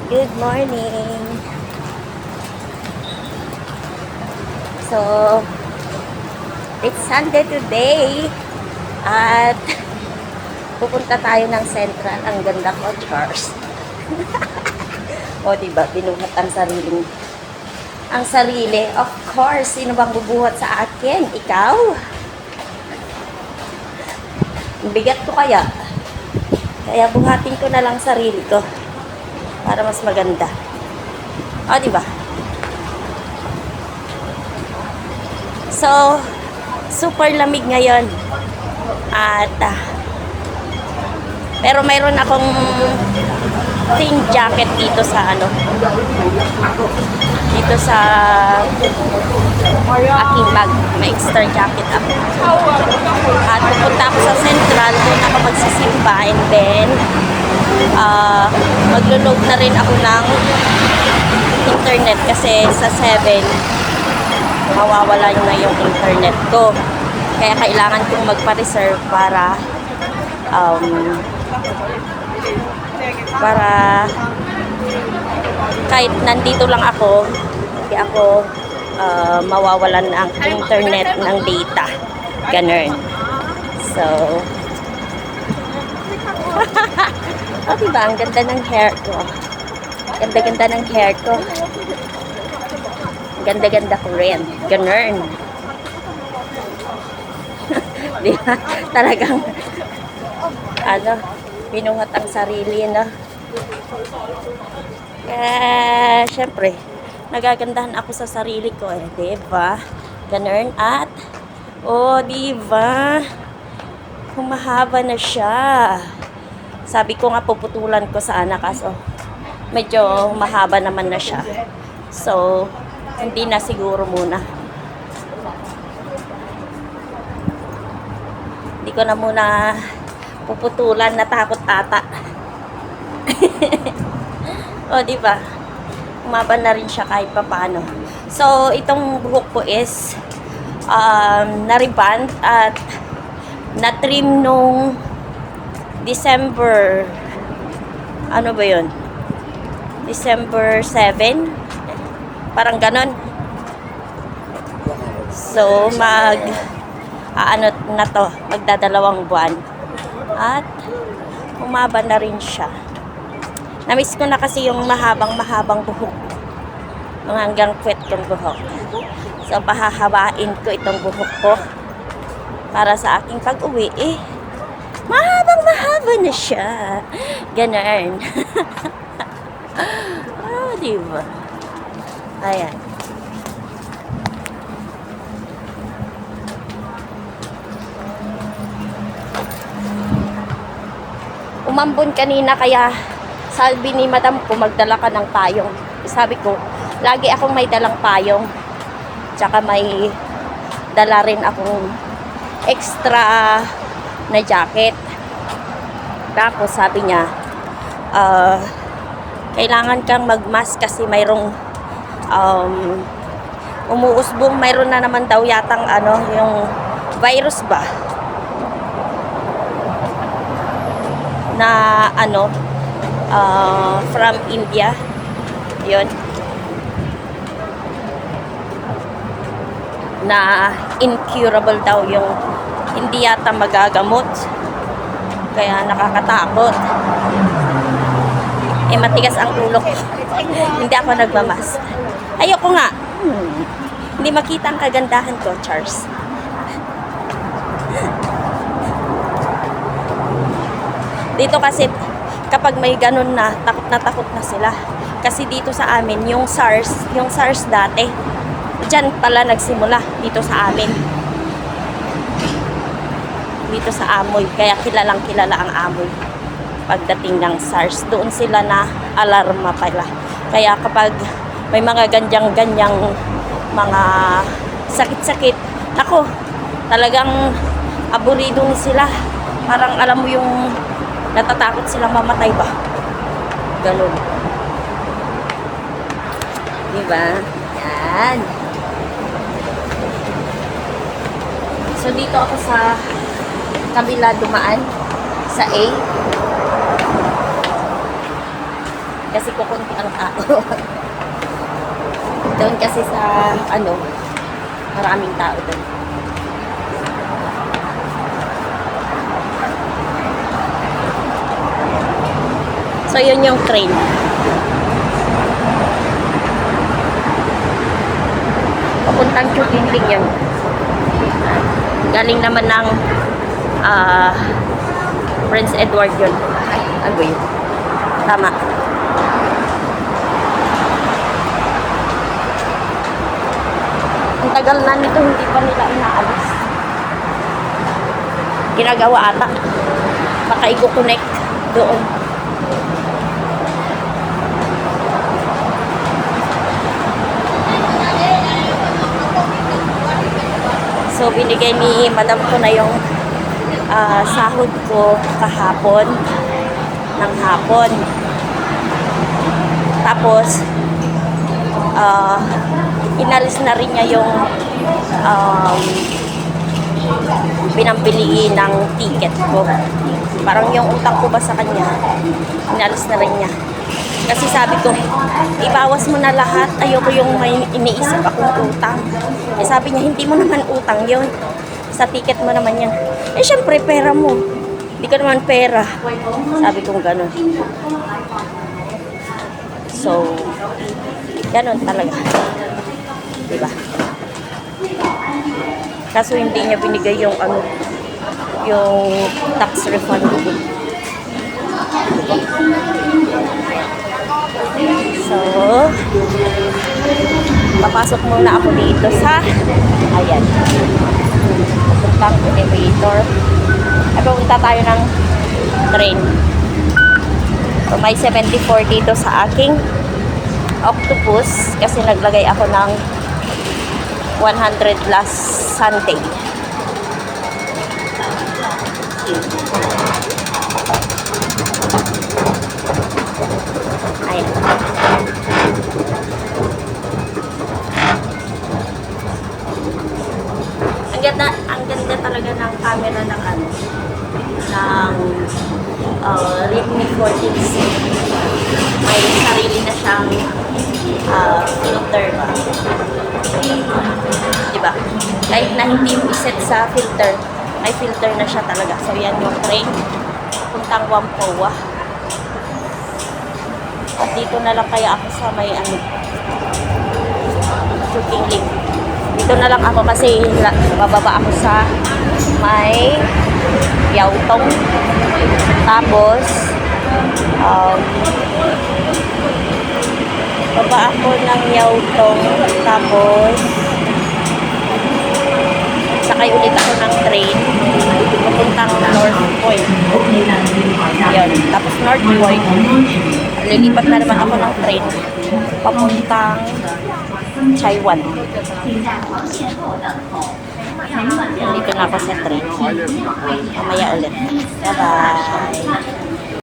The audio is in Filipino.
Good morning. So, it's Sunday today. At pupunta tayo ng Central. Ang ganda ko, Charles. O, diba? Binuhat ang sarili. Of course, sino bang bubuhat sa akin? Ikaw? Bigat ko kaya. Kaya buhatin ko na lang sarili ko. Para mas maganda. O, diba? So, super lamig ngayon. At, pero mayroon akong thin jacket dito sa dito sa aking bag. May extra jacket ako. At pupunta ako sa Central, doon ako magsisimba, and then maglo-load na rin ako ng internet kasi sa 7 mawawala na yung internet ko. Kaya kailangan kong magpa-reserve para kahit nandito lang ako, hindi ako mawawalan ng internet, ng data. Ganun. So, oh, diba? Ang ganda ng hair ko. Ganda-ganda ng hair ko. Ganda-ganda ko rin. Ganun. Diba? Talagang binuhat ang sarili, no? Kaya, syempre, nagagandahan ako sa sarili ko, eh, diba? Ganun. At, oh, diba? Humahaba na siya. Sabi ko nga, puputulan ko sana, kaso medyo mahaba naman na siya. So, hindi na siguro muna. Hindi ko na muna puputulan, natakot ata. O, diba? Umaba na rin siya kahit papaano. So, itong buhok ko is na-reband at na-trim nung December, ano ba yun? December 7? Parang ganon. So, magdadalawang buwan. At, umaba na rin siya. Namiss ko na kasi yung mahabang buhok. Yung hanggang puwet kong buhok. So, pahahabain ko itong buhok ko para sa aking pag-uwi. Mahaba na siya. Ganun. Ah, diba? Ayan. Umambon kanina, kaya sabi ni madam ko, magdala ka ng payong. Sabi ko, lagi akong may dalang payong. Tsaka may dala rin akong extra na jacket. Tapos sabi niya, kailangan kang magmask kasi mayroong umuusbong, mayroon na naman daw yatang yung virus ba na from India. Yun, na incurable daw, yung hindi yata magagamot. Kaya nakakatakot. Matigas ang ulo ko. Hindi ako nagmamas. Ayoko nga. Hindi makita ang kagandahan ko, Charles. Dito kasi, kapag may ganun na takot na sila. Kasi dito sa amin, yung SARS dati, dyan pala nagsimula, dito sa amin. Dito sa amoy. Kaya kilalang kilala ang amoy. Pagdating ng SARS, doon sila na alarma pala. Kaya kapag may mga ganyang mga sakit-sakit, ako, talagang aburido sila. Parang alam mo yung natatakot silang mamatay ba? Ganun. Diba? Yan. So, dito ako sa kabila dumaan sa A. Kasi kukunti ang tao. Doon kasi sa, ano, maraming tao doon. So, yun yung train. Papuntang Chukinling yun. Galing naman ng Prince Edward yun. Ay, ano ba yun? Tama. Ang tagal na nito, hindi pa nila inaalis. Ginagawa ata. Baka i-connect doon. So, binigay ni madam ko na yung sahod ko kahapon ng hapon. Tapos, inalis na rin niya yung pinambili ng ticket ko. Parang yung utang ko ba sa kanya, inalis na rin niya. Kasi sabi ko, ibawas mo na lahat. Ayoko yung may iniisip akong utang. Eh sabi niya, hindi mo naman utang yun. Sa ticket mo naman yan. Eh syempre, pera mo. Hindi ko naman pera. Sabi kong ganun. So, ganun talaga. Diba? Kaso hindi niya binigay yung ano, yung tax refund ko. So, papasok muna ako dito sa, ayan, papuntang elevator. Ay, pupunta tayo ng train. So, may 74 dito sa aking octopus kasi naglagay ako ng 100 last Sunday. Ayan. Ang ganda talaga ng camera ng ano, ng Redmi 14C. May sarili na siyang filter. Diba? Kahit na hindi mo iset sa filter, may filter na siya talaga. So, yan yung train. Puntang Whampoa. At dito na lang kaya ako sa may ano, Chukinling. Dito na lang ako kasi bababa ako sa may Yautong. Tapos, baba ako ng Yautong. Tapos, sakay ulit ako ng train papuntang North Point. Yun. Tapos North Point, lilipat na naman ako ng train papuntang Taiwan. Dito na ako sa train. Mamaya ulit. Bye-bye.